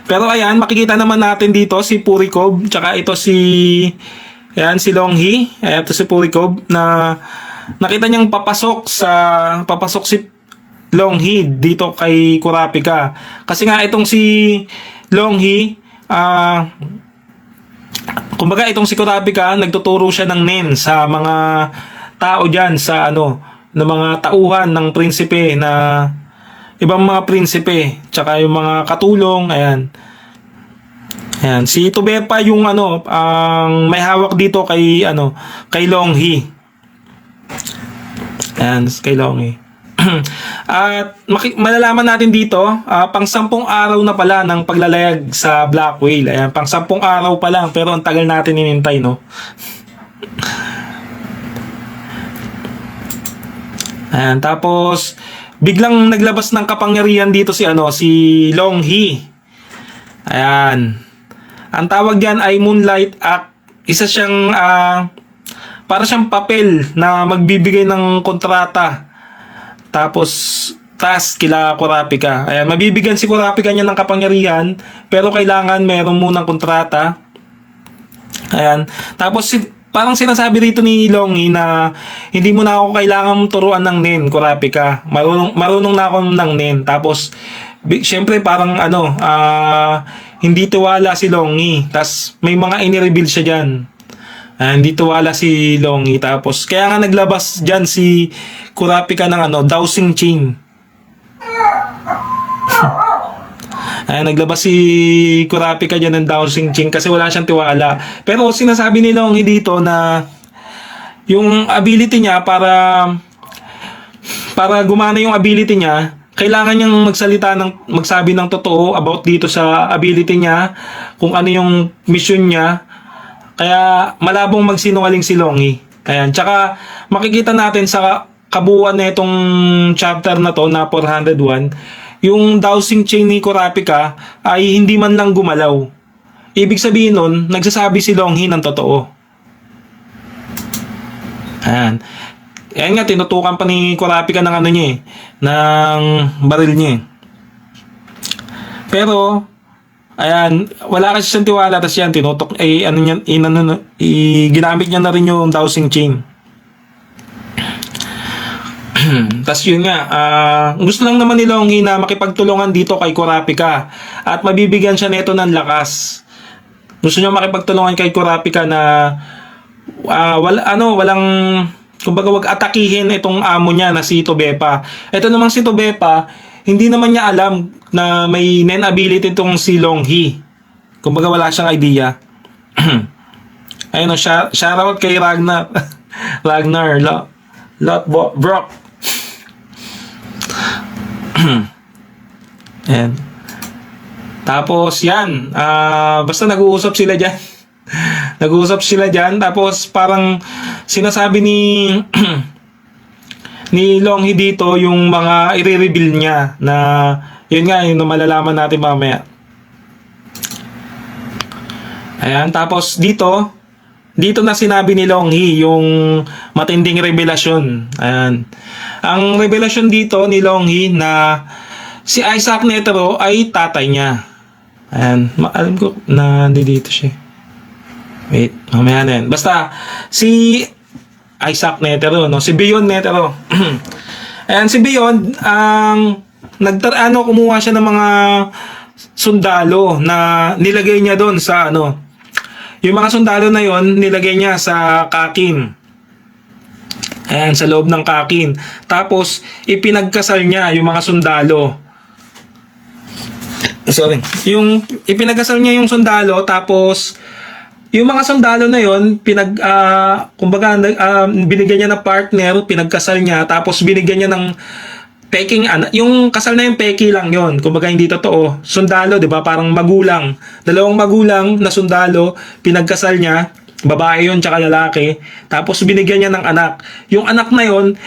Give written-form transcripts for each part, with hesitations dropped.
Pero ayan, makikita naman natin dito si Purikov, tsaka ito si ayan si Longhee, ayan ito si Purikov na nakita niyang papasok si Longhee dito kay Kurapika. Kasi nga itong si Longhee kumbaga itong si Kurapika nagtuturo siya ng nen sa mga tao diyan sa ng mga tauhan ng prinsipe na ibang mga prinsipe, tsaka yung mga katulong, ayan. Ayan, si Tubepa yung ang may hawak dito kay kay Longhee. Ayan, kay Longhee. At malalaman natin dito, pang 10 araw na pala ng paglalayag sa Black Whale. Ayan, pang 10 araw pa lang pero ang tagal natin inintay, no? Ayan, tapos biglang naglabas ng kapangyarihan dito si Longhee. Ayan. Ang tawag diyan ay Moonlight Act. Isa siyang para siyang papel na magbibigay ng kontrata. Tapos task kila Kurapika. Ayan, mabibigyan si Kurapika niya ng kapangyarihan pero kailangan meron munang kontrata. Ayan. Tapos parang sinasabi rito ni Longhee na hindi mo na ako kailangan turuan ng nen, Kurapika. Marunong na ako ng nen. Tapos syempre parang hindi tiwala si Longhee. Tapos may mga inireveal siya diyan. Hindi tiwala si Longhee. Tapos kaya nga naglabas diyan si Kurapika ng dowsing chain. Naglabas si Kurapika dyan ng dowsing chain kasi wala siyang tiwala. Pero sinasabi ni Longhee dito na yung ability niya para gumana yung ability niya, kailangan niyang magsabi ng totoo about dito sa ability niya, kung ano yung mission niya. Kaya malabong magsinungaling si Longhee. Ayan, tsaka makikita natin sa kabuuan na itong chapter na to na 401, yung dowsing chain ni Kurapika ay hindi man lang gumalaw. Ibig sabihin nun, nagsasabi si Longhee ng totoo. Ayan. Ayan nga, tinutukan pa ni Kurapika ng niya ng baril niya. Pero, ayan, wala kasi siyang tiwala. Tapos yan, tinutok, ginamit niya na rin yung dowsing chain. Tas yun nga, gusto lang naman ni Longhee na makipagtulungan dito kay Kurapika at mabibigyan siya nito ng lakas. Gusto niya makipagtulungan kay Kurapika na walang kumbaga wag atakihin itong amo niya na si Tubepa. Ito namang si Tubepa, hindi naman niya alam na may nen ability itong si Longhee. Kumbaga wala siyang idea. Ayun o, shoutout kay Ragnar. Ragnar Brock. Ayan. Tapos yan, basta nag-uusap sila dyan. Nag-uusap sila dyan. Tapos parang sinasabi ni Longhee dito yung mga i-reveal niya na yun nga, yung malalaman natin mamaya. Ayan, tapos dito na sinabi ni Longhee yung matinding revelasyon. Ayan. Ang revelasyon dito ni Longhee na si Isaac Netero ay tatay niya. Ayan. Alam ko na dito siya. Wait, mamaya na yan. Basta, si Isaac Netero, no? Si Beyond Netero. Ayan, si Beyond, kumuha siya ng mga sundalo na nilagay niya doon sa yung mga sundalo na yon nilagay niya sa kakin. Ayan, sa loob ng kakin. Tapos, ipinagkasal niya yung mga sundalo. Sorry. Yung ipinagkasal niya yung sundalo, tapos yung mga sundalo na yon kumbaga, binigyan niya ng partner, pinagkasal niya, tapos binigyan niya ng peking yung kasal na yung peki lang yon, kumbaga hindi totoo. Sundalo, 'di ba? Parang magulang. Dalawang magulang na sundalo, pinagkasal niya, babae yon tsaka lalaki. Tapos binigyan niya ng anak. Yung anak na yon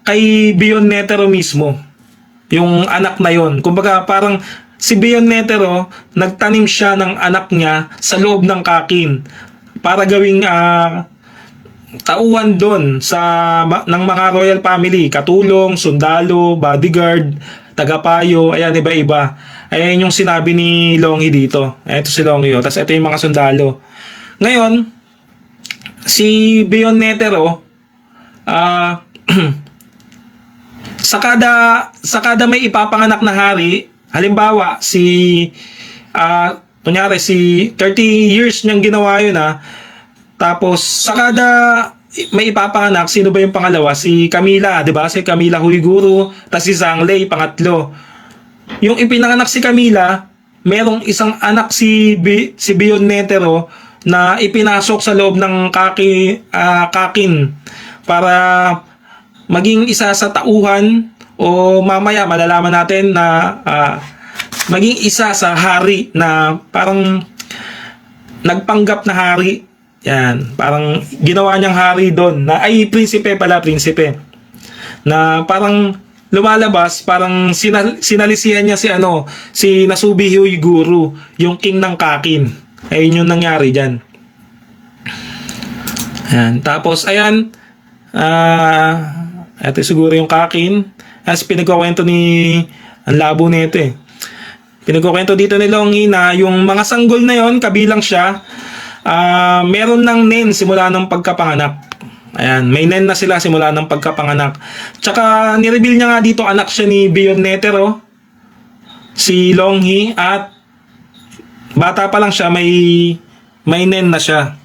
kay Beyond Netero mismo. Yung anak na yon. Kumbaga parang si Beyond Netero, nagtanim siya ng anak niya sa loob ng kakin para gawing tauhan doon ng mga royal family, katulong, sundalo, bodyguard, tagapayo, ayan, iba-iba. Ayan yung sinabi ni Longhi dito. Ito si Longhi, tapos ito yung mga sundalo. Ngayon, si Bion Netero, sa kada may ipapanganak na hari, halimbawa kunyari si 30 years niyang ginawa yun, tapos sa kada may ipapanganak, sino ba yung pangalawa? Si Camila, 'di ba? Si Camila Huiguro, tapos si Zhang Lei pangatlo. Yung ipinanganak si Camila, merong isang anak si Bion Netero na ipinasok sa loob ng kakin para maging isa sa tauhan, o mamaya malalaman natin na maging isa sa hari na parang nagpanggap na hari. Yan, parang ginawa niyang hari doon na ay prinsipe na parang lumalabas, parang sinalisihan niya si Nasubi Huiguro, yung king ng Kakin. Ayun yung nangyari diyan. Ayan, tapos ayan, ito siguro yung Kakin. As pinagkukwento ang labo nito eh. Pinagkukwento dito ni Longhi na yung mga sanggol na yon, kabilang siya, meron ng nen simula ng pagkapanganak. Ayan, may nen na sila simula ng pagkapanganak. Tsaka nireveal niya nga dito, anak siya ni Bion Netero, si Longhi, at bata pa lang siya, may nen na siya.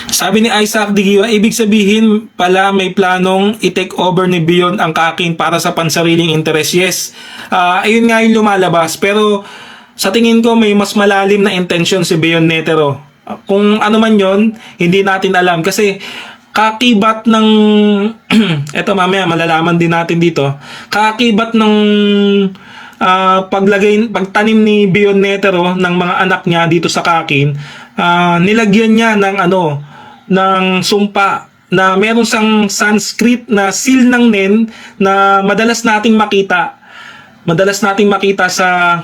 Sabi ni Isaac Digiwa, ibig sabihin pala may planong i-take over ni Bion ang Kakin para sa pansariling interes. Yes, ayun nga yung lumalabas. Pero sa tingin ko may mas malalim na intention si Bion Netero. Kung ano man yon, hindi natin alam. Kasi kakibat ng eto mamaya malalaman din natin dito. Kakibat ng pagtanim ni Bion Netero ng mga anak niya dito sa Kakin, nilagyan niya ng sumpa na meron siyang Sanskrit na seal ng nen na madalas nating makita sa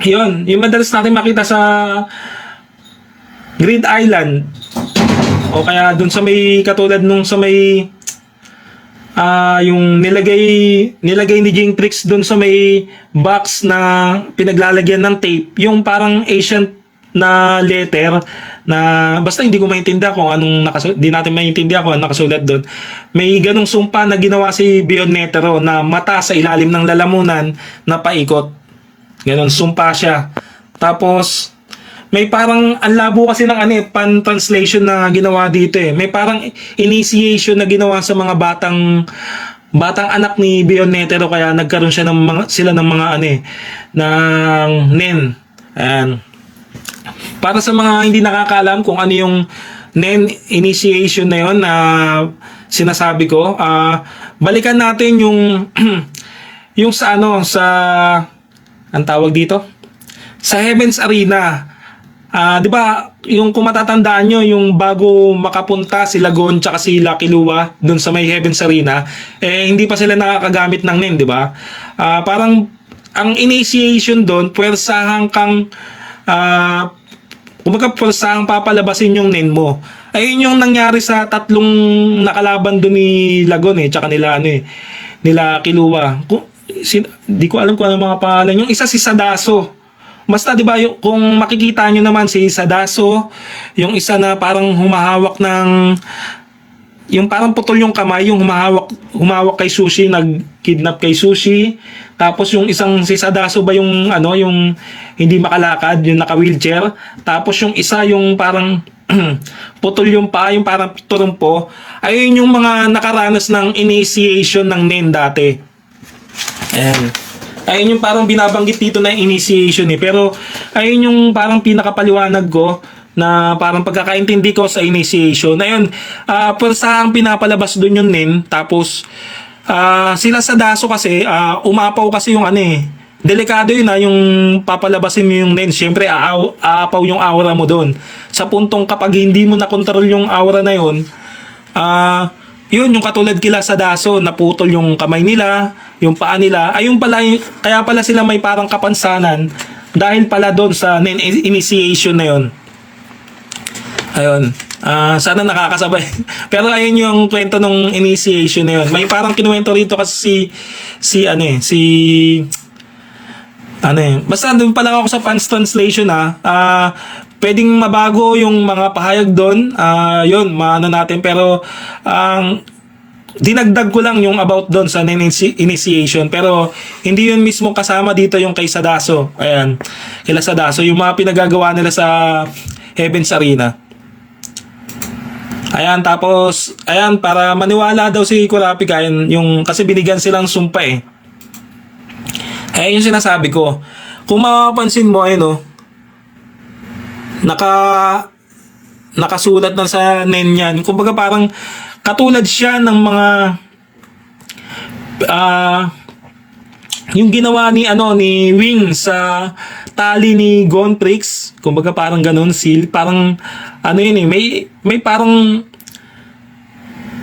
yung madalas nating makita sa Grid Island, o kaya dun sa may katulad nung sa may yung nilagay ni Jintrix dun sa may box na pinaglalagyan ng tape, yung parang ancient na letter na basta hindi ko maintindihan kung anong di natin maintindihan kung anong nakasulat doon. May ganong sumpa na ginawa si Bion Netero na mata sa ilalim ng lalamunan na paikot. Ganon, sumpa siya. Tapos may parang ang labo kasi ng pan-translation na ginawa dito eh. May parang initiation na ginawa sa mga batang anak ni Bion Netero, kaya nagkaroon siya sila ng mga ng nen. Ayan. Para sa mga hindi nakakaalam kung ano yung nen initiation na yon na sinasabi ko, balikan natin yung yung sa ang tawag dito, sa Heaven's Arena. 'Di ba, yung kung matatandaan nyo, yung bago makapunta si Lagon tsaka si Lucky Lua doon sa may Heaven's Arena, hindi pa sila nakakagamit ng nen, 'di ba? Parang ang initiation doon, puwersahang kang puwersahang papalabasin yung nen mo. Ayun yung nangyari sa tatlong nakalaban doon ni Lagon tsaka nila Kilua. Di ko alam kung ano mga pangalan. Yung isa si Sadaso. Basta 'di ba, kung makikita nyo naman si Sadaso, yung isa na parang humahawak ng yung parang putol yung kamay, yung humawak kay Sushi, nag-kidnap kay Sushi. Tapos yung isang si Sadaso ba yung yung hindi makalakad, yung naka-wheelchair. Tapos yung isa yung parang putol yung paa, yung parang turumpo. Ayun yung mga nakaranas ng initiation ng nen dati. Ayan. Ayun yung parang binabanggit dito na initiation pero ayun yung parang pinakapaliwanag ko na parang pagkakaintindi ko sa initiation. Ayun, puwersahang pinapalabas doon yung nen. Tapos sila sa Daso kasi umapaw kasi yung delikado yun yung papalabasin mo yung nen. Siyempre aapaw yung aura mo doon. Sa puntong kapag hindi mo na-control yung aura na yun, yun yung katulad kila sa Daso, naputol yung kamay nila, yung paa nila. Kaya pala sila may parang kapansanan dahil pala doon sa nen initiation na yun. Ayun. Sana nakakasabay. Pero ayun yung kwento nung initiation na yun. May parang kinuwento rito kasi basta doon pa lang ako sa fans translation pwedeng mabago yung mga pahayag doon. Yun, maano natin. Pero, dinagdag ko lang yung about doon sa initiation. Pero, hindi yun mismo kasama dito yung kay Sadaso. Ayan, kila Sadaso. Yung mga pinagagawa nila sa Heaven's Arena. Ayan, tapos, ayan, para maniwala daw si Kurapika, yung, kasi binigyan silang sumpa eh. Ayan yung sinasabi ko. Kung mapapansin mo, nakasulat na sa nen yan. Kumbaga parang katulad siya ng mga yung ginawa ni Wing sa tali ni Gontrix. Kumbaga parang ganun parang yun may parang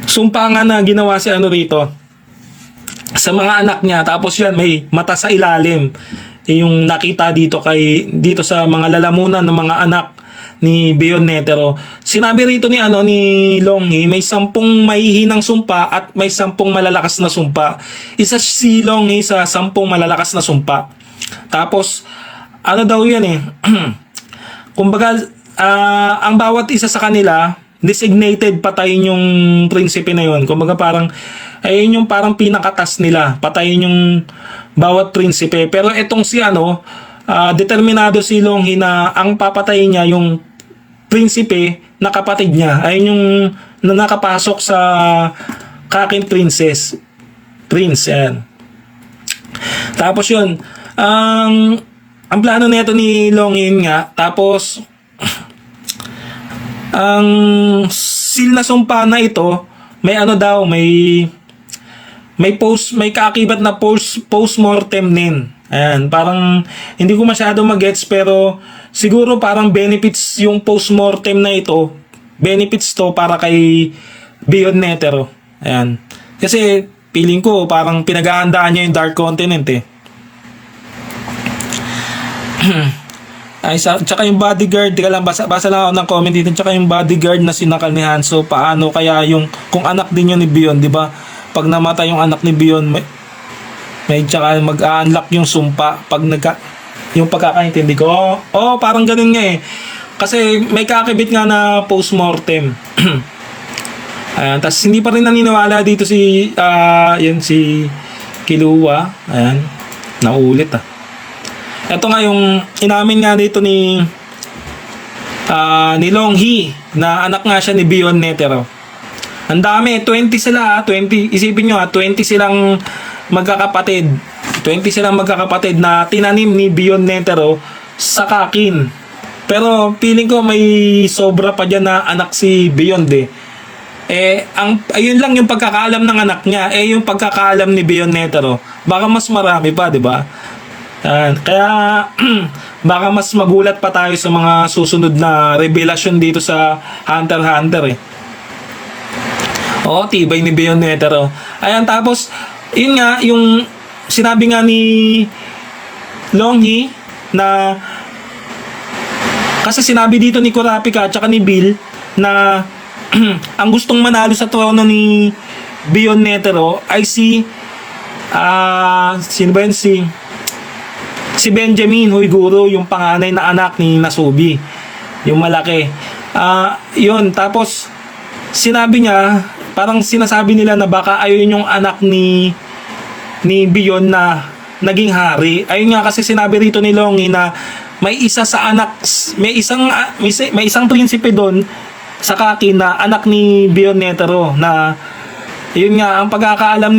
sumpa nga na ginawa si rito sa mga anak niya. Tapos yan may mata sa ilalim. Yung nakita dito sa mga lalamunan ng mga anak ni Bion Netero. Sinabi rito ni Longhi, may 10 mahihinang sumpa at may 10 malalakas na sumpa. Isa si Longhi sa 10 malalakas na sumpa. Tapos daw yan kumbaga ang bawat isa sa kanila designated patayin yung prinsipe na yun. Kumbaga parang ayun yung parang pinakatas nila, patayin yung bawat prinsipe. Pero etong si determinado si Longhi na ang papatayin niya yung prinsipe na kapatid niya. Ayun yung nakapasok sa Kakin Prince. Yan. Tapos yun, ang plano nito ni Longhi nga, tapos ang seal na sumpa na ito, may may kaakibat na post-mortem din. Ayan, parang hindi ko masyado magets pero siguro parang benefits yung post-mortem na ito. Benefits to para kay Bion Netero. Ayan. Kasi feeling ko parang pinaghahandaan niya yung Dark Continent eh. Tsaka yung bodyguard, teka lang, basa lang ako ng comment dito. Tsaka yung bodyguard na sinakal ni Hanzo, paano kaya yung kung anak din yun ni Bion, di ba? Pag namatay yung anak ni Bion, may tsaka mag-unlock yung sumpa pag yung pagkakaintindi ko. Parang ganun nga eh. Kasi may kakibit nga na post-mortem. Ayan, tas hindi pa rin naniniwala dito si Kilua. Ayan, naulit Ito nga yung inamin nga dito ni Longhi na anak nga siya ni Bion Netero. Ang dami, 20 sila, 20, isipin nyo 20 silang magkakapatid. 20 silang magkakapatid na tinanim ni Bion Netero sa Kakin. Pero feeling ko may sobra pa dyan na anak si Bion ayun lang yung pagkakaalam ng anak niya. Yung pagkakaalam ni Bion Netero, baka mas marami pa, di ba? Kaya baka mas magulat pa tayo sa mga susunod na revelasyon dito sa Hunter x Hunter tibay ni Bion Netero. Ayan, tapos yun nga, yung sinabi nga ni Longhi na kasi sinabi dito ni Kurapika at saka ni Bill na ang gustong manalo sa trono ni Bion Netero ay si Benjamin Huiguro, yung panganay na anak ni Nasubi, yung malaki. Yun, tapos sinabi niya, parang sinasabi nila na baka ayun yung anak ni Bion na naging hari. Ayun nga kasi sinabi rito ni Longhi na may isang prinsipe doon sa Kakin na anak ni Bion Netero na yun nga ang pagkakaalam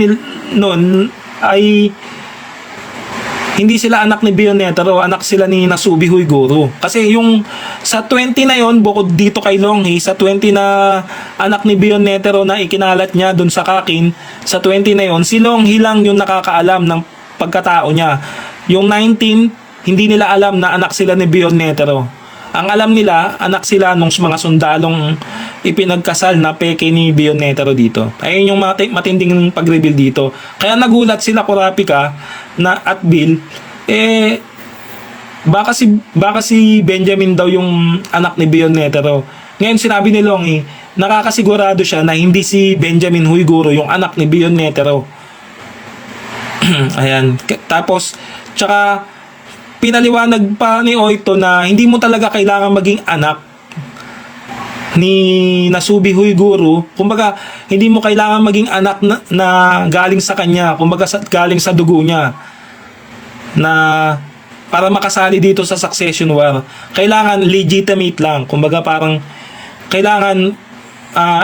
noon ay hindi sila anak ni Bion Netero, anak sila ni Nasubi Huiguro. Kasi yung sa 20 na yon, bukod dito kay Longhi, sa 20 na anak ni Bion Netero na ikinalat niya dun sa Kakin, sa 20 na yon, si Longhi lang yung nakakaalam ng pagkatao niya. Yung 19, hindi nila alam na anak sila ni Bion Netero. Ang alam nila, anak sila nung mga sundalong ipinagkasal na peke ni Bion Netero dito. Ayun yung matinding pag-reveal dito. Kaya nagulat sila Kurapika at Bill, baka si Benjamin daw yung anak ni Bion Netero. Ngayon sinabi ni Longhi, nakakasigurado siya na hindi si Benjamin Huyguro yung anak ni Bion Netero. Ayan. Tapos, tsaka, pinaliwanag pa ni Oito na hindi mo talaga kailangan maging anak ni Nasubi Huyguro. Kumbaga, hindi mo kailangan maging anak na galing sa kanya. Kumbaga, galing sa dugo niya. Na para makasali dito sa succession war, kailangan legitimate lang. Kumbaga, parang kailangan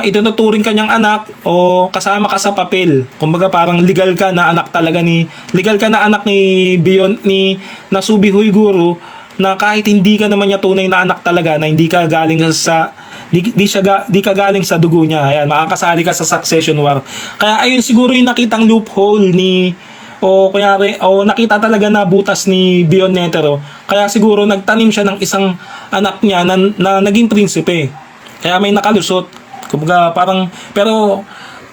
ituturing kanyang anak o kasama ka sa papel. Kumbaga parang legal ka na anak ni Bion ni Nasubi Huyguro, na kahit hindi ka naman niya tunay na anak talaga, na hindi ka galing sa di ka galing sa dugo niya. Ayan, makakasali ka sa succession war. Kaya ayun siguro yung nakitang loophole nakita talaga na butas ni Bion Netero. Kaya siguro nagtanim siya ng isang anak niya na naging prinsipe. Kaya may nakalusot. Kumbaga parang, pero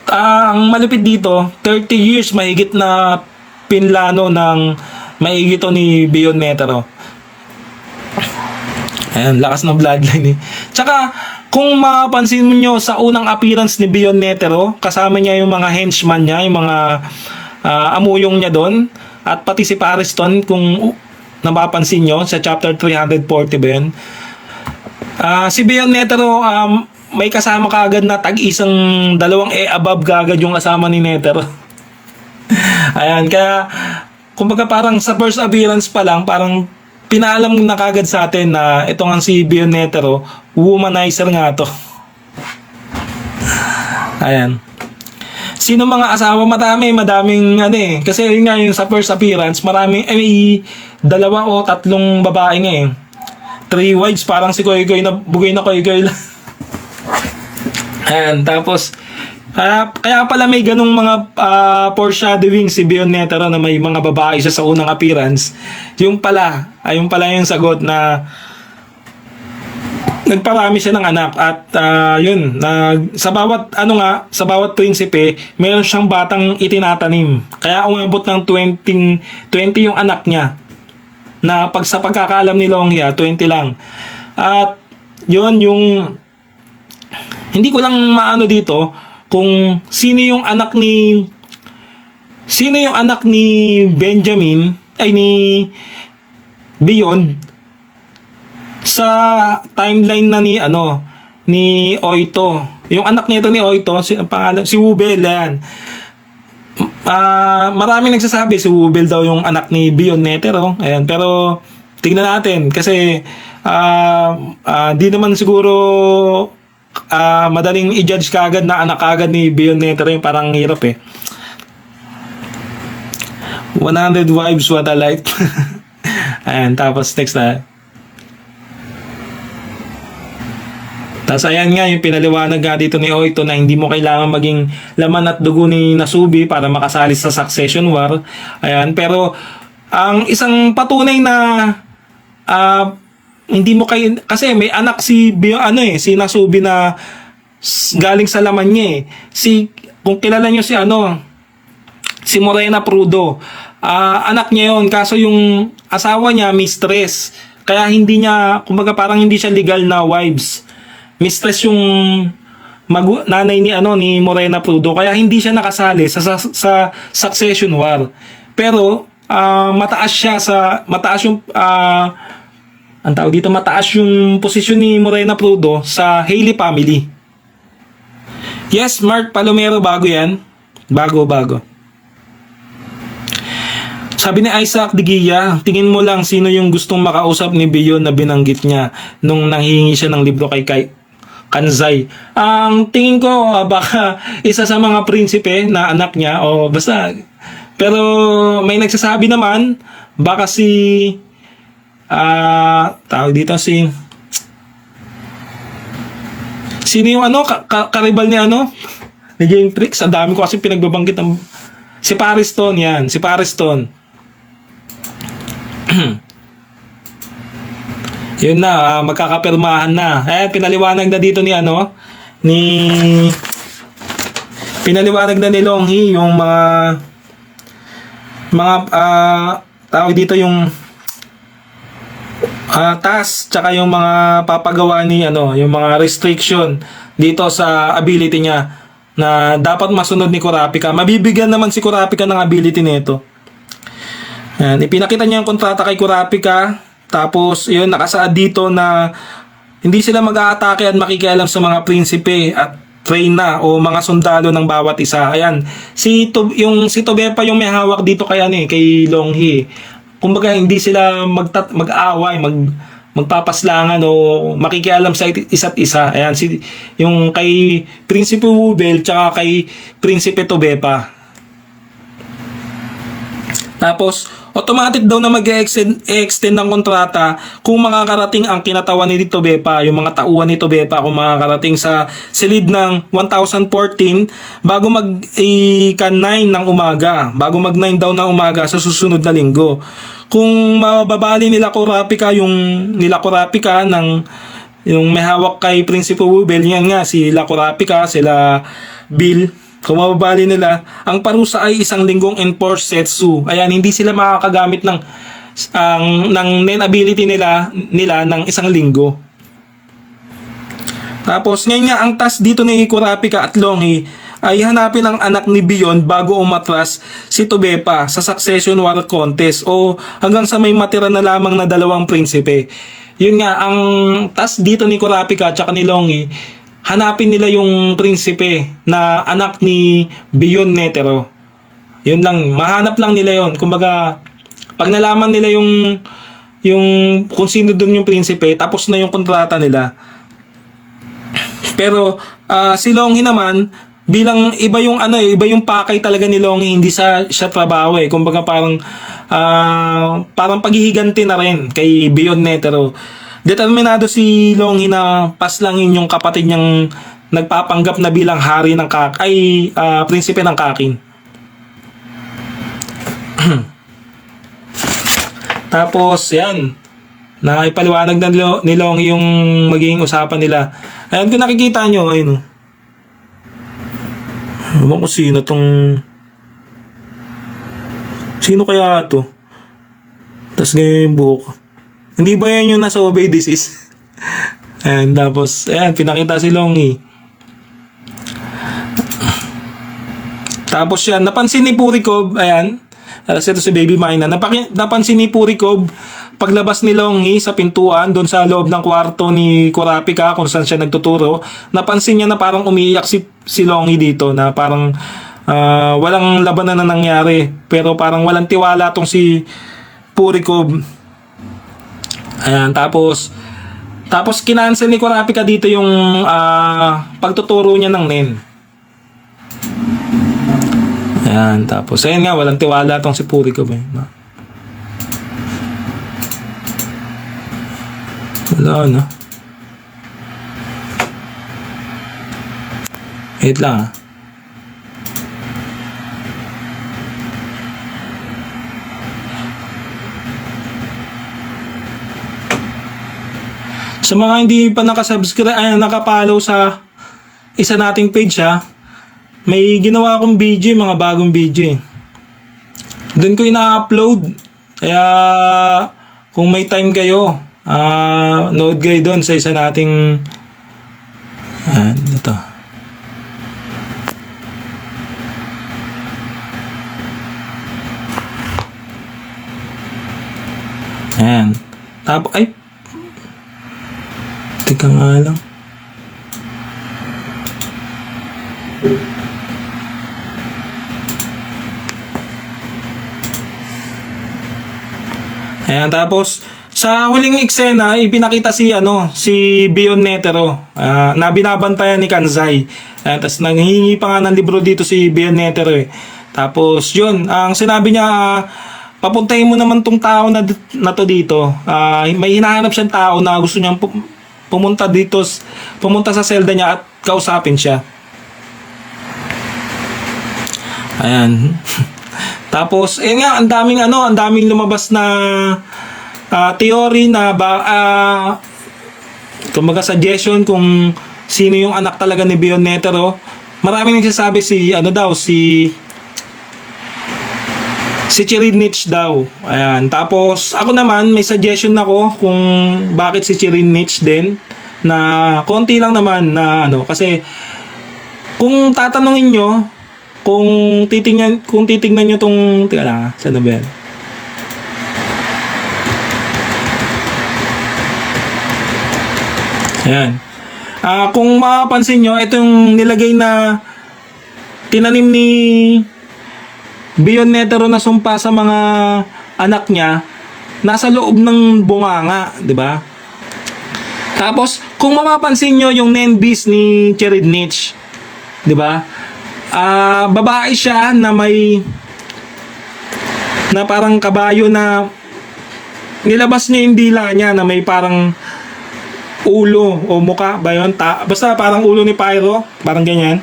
ang malupit dito, 30 years mahigit na pinlano ng maigito ni Bion Netero. Ayan, lakas ng bloodline eh. Tsaka, kung mapapansin nyo sa unang appearance ni Bion Netero, kasama niya yung mga henchman niya, yung mga amuyong niya doon, at pati si Pariston, kung napapansin nyo, sa chapter 340 ba yun? Si Bion Netero, may kasama kaagad na tag-isang 2 above kaagad yung kasama ni Netero. Ayan, kaya kumbaga parang sa first appearance pa lang, parang pinaalam na kaagad sa atin na ito nga si Bion Netero, womanizer nga to. Ayan. Sino mga asawa? Madaming kasi yun nga yung sa first appearance, may 2 o 3 babae nga eh. 3 wives, parang si Koy na bugay na Koy lang. Ayan, tapos kaya pala may ganung mga foreshadowing si Bion Netero na may mga babae siya sa unang appearance. Yung pala yung sagot na nagparami siya ng anak, at yun, sa bawat prinsipe meron siyang batang itinatanim. Kaya umabot ng 20 yung anak niya, na sa pagkakaalam ni Longhi 20 lang. At yun yung hindi ko lang maano dito kung sino yung anak ni Benjamin ni Bion sa timeline na ni Oito. Yung anak nito ni Oito, si Wubel yan. Maraming nagsasabi si Wubel daw yung anak ni Bion Netero. Ayan, pero tingnan natin kasi di naman siguro madaling i-judge kagad na anak kagad ni Bion Netero, yung parang hirap eh. 100 wives, what a life. Ayan, tapos next na. Tapos ayan nga, yung pinaliwanag nga dito ni Oito na hindi mo kailangan maging laman at dugo ni Nasubi para makasali sa succession war. Ayan, pero ang isang patunay na hindi mo kasi may anak si Nasubi na galing sa laman niya eh. Kung kilala niyo si Morena Prudo, anak niya yon, kaso yung asawa niya mistress. Kaya hindi niya, kumbaga parang hindi siya legal na wives. Mistress yung nanay ni Morena Prudo, kaya hindi siya nakasali sa succession war. Pero mataas yung posisyon ni Morena Prudo sa Haley family. Yes, Mark Palomero, bago yan. Bago. Sabi ni Isaac Digia, tingin mo lang sino yung gustong makausap ni Bion na binanggit niya nung nanghihingi siya ng libro kay Kanzay. Ang tingin ko, baka isa sa mga prinsipe na anak niya, o basta. Pero may nagsasabi naman, baka tawag dito sino yung karibal ni ni Game Tricks. Ang dami ko kasi pinagbabanggit si Pariston yan. Si Pariston. Yun na, magkakapirmahan na. Pinaliwanag na dito pinaliwanag na ni Longhi yung mga tawag dito yung task tsaka yung mga papagawa ni yung mga restriction dito sa ability niya na dapat masunod ni Kurapika. Mabibigyan naman si Kurapika ng ability nito. Ayan, ipinakita niya yung kontrata kay Kurapika. Tapos yun, nakasaad dito na hindi sila mag-aatake at makikialam sa mga prinsipe at Reyna o mga sundalo ng bawat isa. Ayan, si Tobepa yung may hawak dito kay kay Longhee. Kumbaga hindi sila mag-aaway, magpapaslangan o makikialam sa isa't isa. Ayan, yung kay Prinsipe Wubel tsaka kay Prinsipe Tobepa. Tapos, automatic daw na mag-extend ng kontrata kung makakarating ang kinatawan ni Tobepa, yung mga tauhan ni Tobepa, kung makakarating sa silid ng 1014 bago mag-9 ng umaga, bago mag-9 daw ng umaga sa susunod na linggo. Kung mababali nila Kurapika ng yung may hawak kay Prinsipe Wubel, yan nga, sila Kurapika, sila Bill, kung mababali nila, ang parusa ay 1 linggong enforced setsu. Ayan, hindi sila makakagamit ng nen ability nila ng 1 linggo. Tapos ngayon nga, ang task dito ni Kurapika at Longhee ay hanapin ang anak ni Beyond bago umatras si Tobepa sa Succession War Contest o hanggang sa may matira na lamang na 2 prinsipe. Yun nga, ang task dito ni Kurapika at ni Longhee, hanapin nila yung prinsipe na anak ni Beyond Netero. Yun lang, mahanap lang nila yon. Kumbaga, pag nalaman nila yung kung sino doon yung prinsipe, tapos na yung kontrata nila. Pero si Longhee naman, bilang iba yung pakay talaga ni Longhee, hindi siya trabaho eh. Kumbaga parang paghihiganti na rin kay Beyond Netero. Determinado si Longhee na paslangin yung kapatid niyang nagpapanggap na bilang hari ng prinsipe ng Kakin. Tapos, yan. Naipaliwanag ni Longhee yung magiging usapan nila. Ayan, kung nakikita nyo, ayun. Ewan ko sino kaya ito? Tapos ganyan yung buhok. Hindi ba yan yung nasa obey disease? And tapos, ayan, pinakita si Longhee. Tapos yan, napansin ni Purikov, ayan, ito si Baby Mina, napansin ni Purikov, paglabas ni Longhee sa pintuan, doon sa loob ng kwarto ni Kurapika, kung saan siya nagtuturo, napansin niya na parang umiiyak si Longhee dito, na parang walang labanan na nangyari, pero parang walang tiwala tong si Purikov. Ayan, tapos kinancel ni Kurapika dito yung pagtuturo niya ng NEN. Ayan, tapos ayun nga, walang tiwala tong si Purikov eh. Wala na. Wait lang Sa mga hindi pa nakapollow sa isa nating page may ginawa akong video, mga bagong video. Doon ko ina-upload. Kaya kung may time kayo, nood kayo doon sa isa nating ito. Ayan. Tapos, teka nga lang. Ayan, tapos sa huling eksena, ipinakita si Beyond Netero, na binabantayan ni Kanzai. Ayan, tapos nanghihingi pa nga ng libro dito si Beyond Netero eh. Tapos yun, ang sinabi niya, papuntahin mo naman tong tao na to dito. May hinahanap siyang tao na gusto niyang pumunta sa selda niya at kausapin siya. Ayan. Tapos, nga, ang daming lumabas na theory na kumbaga suggestion kung sino yung anak talaga ni Beyond Netero. Maraming nagsasabi si Si Chirinich daw. Ayan. Tapos, ako naman, may suggestion ako kung bakit si Chirinich din. Na konti lang naman na ano. Kasi, kung tatanungin nyo, kung titingnan nyo tong, teka lang, saan na ba yan? Ayan. Kung mapapansin nyo, itong nilagay na tinanim ni Bion Netero na sumpa sa mga anak niya, nasa loob ng bunganga, di ba? Tapos, kung mapapansin nyo yung nenbis ni Chirinich, di ba? Babae siya na may na parang kabayo na nilabas niya yung dila niya na may parang ulo o muka ba yun? Basta parang ulo ni Pyro, parang ganyan.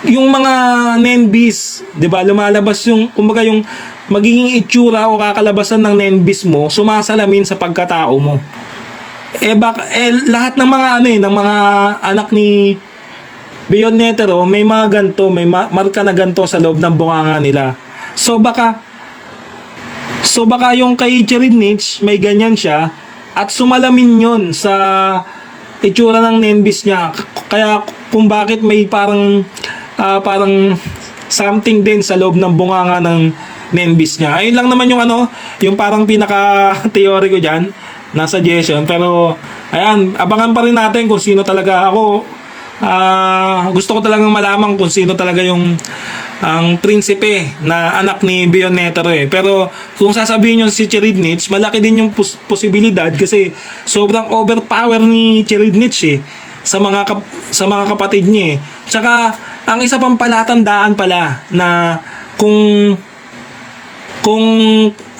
Yung mga nenbis, 'di ba? Lumalabas yung kumbaga yung magiging itsura o kakalabasan ng nenbis mo, sumasalamin sa pagkatao mo. Lahat ng mga ng mga anak ni Bion Netero, may mga ganto, may marka na ganto sa loob ng bunganga nila. So baka yung kay Chirinich, may ganyan siya at sumalamin yon sa itsura ng nenbis niya. Kaya kung bakit may parang something din sa loob ng bunganga ng nenbis niya. Ayun lang naman yung yung parang pinaka-theory ko dyan na suggestion. Pero, ayan, abangan pa rin natin kung sino talaga ako. Gusto ko talagang malaman kung sino talaga ang prinsipe na anak ni Bion Netero Pero kung sasabihin nyo si Chirinich, malaki din yung posibilidad kasi sobrang overpower ni Chirinich sa mga kapatid niya Tsaka ang isa pang palatandaan pala na kung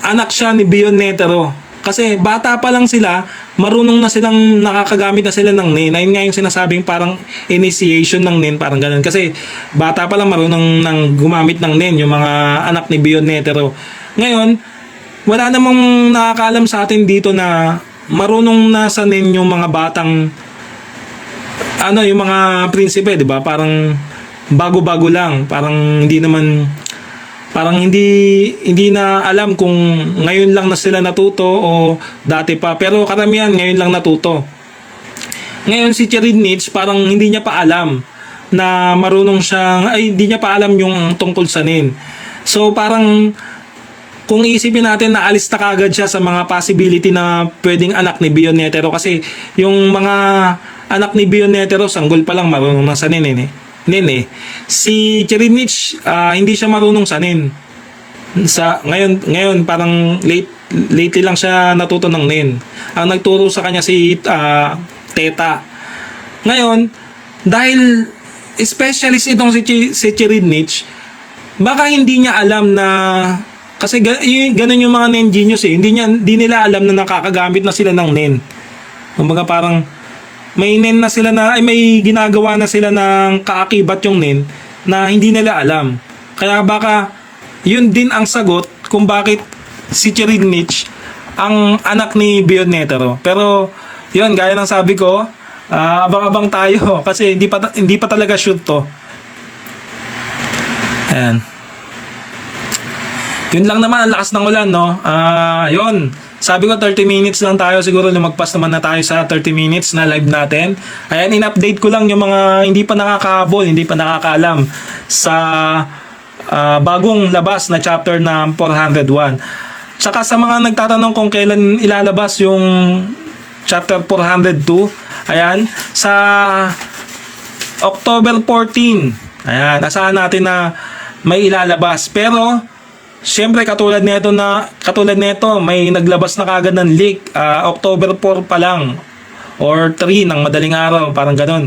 anak siya ni Bion Netero kasi bata pa lang sila, marunong na silang nakakagamit na sila ng NEN. Ayun nga yung sinasabing parang initiation ng NEN, parang ganun. Kasi bata pa lang marunong nang gumamit ng NEN yung mga anak ni Bion Netero. Ngayon, wala namang nakakaalam sa atin dito na marunong na sa NEN yung mga batang yung mga prinsipe, 'di ba? Parang bago-bago lang, parang hindi na alam kung ngayon lang na sila natuto o dati pa. Pero karamihan ngayon lang natuto. Ngayon si Chirinich parang hindi niya pa alam na marunong siyang, hindi niya pa alam yung tungkol sa NEN. So parang kung iisipin natin na alis na kagad siya sa mga possibility na pwedeng anak ni Bion Netero kasi yung mga anak ni Bion Netero sanggol pa lang marunong na sa NEN Si Chirinich hindi siya marunong sa NEN. Ngayon parang lately lang siya natuto ng NEN. Ang nagturo sa kanya si Teta. Ngayon, dahil specialist itong si Chirinich, baka hindi niya alam na kasi ganun yung mga NEN genius hindi nila alam na nakakagamit na sila ng NEN. Kumbaga parang may NEN na sila may ginagawa na sila ng kaakibat yung NEN na hindi nila alam. Kaya baka yun din ang sagot kung bakit si Chirinich ang anak ni Bion Netero. Pero yun, gaya ng sabi ko, abang-abang tayo kasi hindi pa talaga sure to. Ayan. Yun lang naman, ang lakas ng ulan, no? Yun. Sabi ko 30 minutes lang tayo, siguro lumagpas naman na tayo sa 30 minutes na live natin. Ayan, in-update ko lang yung mga hindi pa nakakahabol, hindi pa nakakaalam sa bagong labas na chapter na 401. Tsaka sa mga nagtatanong kung kailan ilalabas yung chapter 402, ayan, sa October 14. Ayan, asahan natin na may ilalabas. Pero siyempre katulad nito may naglabas na kagad ng leak October 4 pa lang or 3 ng madaling araw, parang ganun.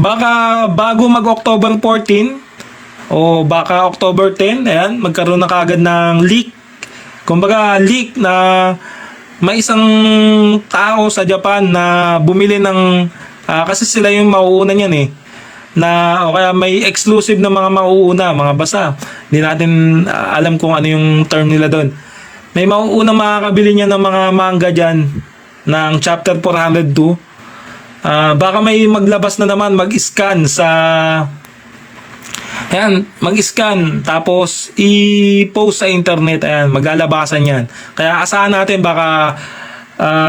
Baka bago mag October 14 o baka October 10, ayan, magkaroon na kagad ng leak. Kumbaga leak na may isang tao sa Japan na bumili ng kasi sila yung mauuna niyan o kaya may exclusive na mga mauuna, mga basa. Hindi natin alam kung ano yung term nila doon. May mauuna makakabili niya ng mga manga dyan ng chapter 402. Baka may maglabas na naman, mag-scan sa Ayan, mag-scan, tapos i-post sa internet, ayan, maglalabasan yan. Kaya asahan natin baka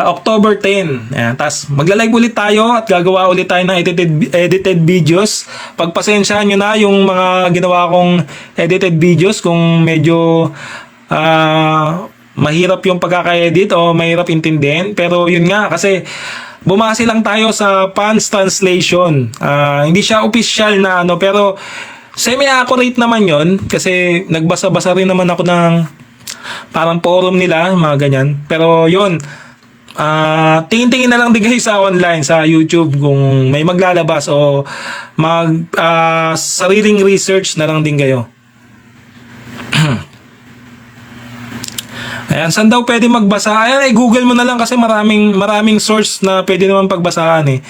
October 10. Ayan, tapos magla-live ulit tayo at gagawa ulit tayo ng edited videos. Pagpasensyahan nyo na yung mga ginawa kong edited videos kung medyo mahirap yung pagkaka-edit o mahirap intindihin. Pero yun nga, kasi bumase lang tayo sa Pan's Translation. Hindi siya official na ano, pero semi-accurate naman yon kasi nagbasa-basa rin naman ako ng parang forum nila, mga ganyan. Pero yun, tingin-tingin na lang din kayo sa online, sa YouTube kung may maglalabas o sariling research na lang din kayo. Ayan, saan daw pwede magbasa? Ayan, Google mo na lang kasi maraming source na pwede naman pagbasahan eh.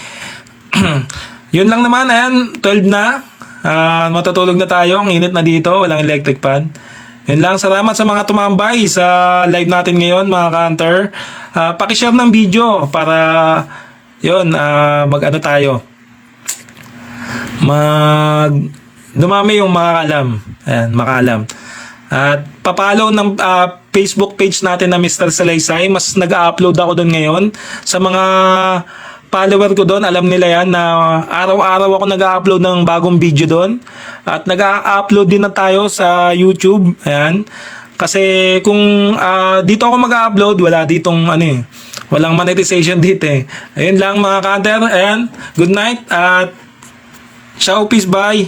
Yun lang naman, ayan, 12 na. Matutulog na tayo, ang init na dito, walang electric fan. Yun lang, salamat sa mga tumambay sa live natin ngayon, mga ka-hunter. Pakishare ng video para yun, mag-ano tayo. Dumami yung makakalam. Ayan, makaalam. At papalo ng Facebook page natin na Mr. Salaysay. Mas nag-upload ako doon ngayon. Sa mga follower ko doon, alam nila yan na araw-araw ako nag-upload ng bagong video doon. At nag-upload din na tayo sa YouTube. Ayan. Kasi kung dito ako mag-upload, wala ditong ano eh. Walang monetization dito eh. Ayun lang mga ka-hunter. Ayan. Good night at ciao, peace, bye.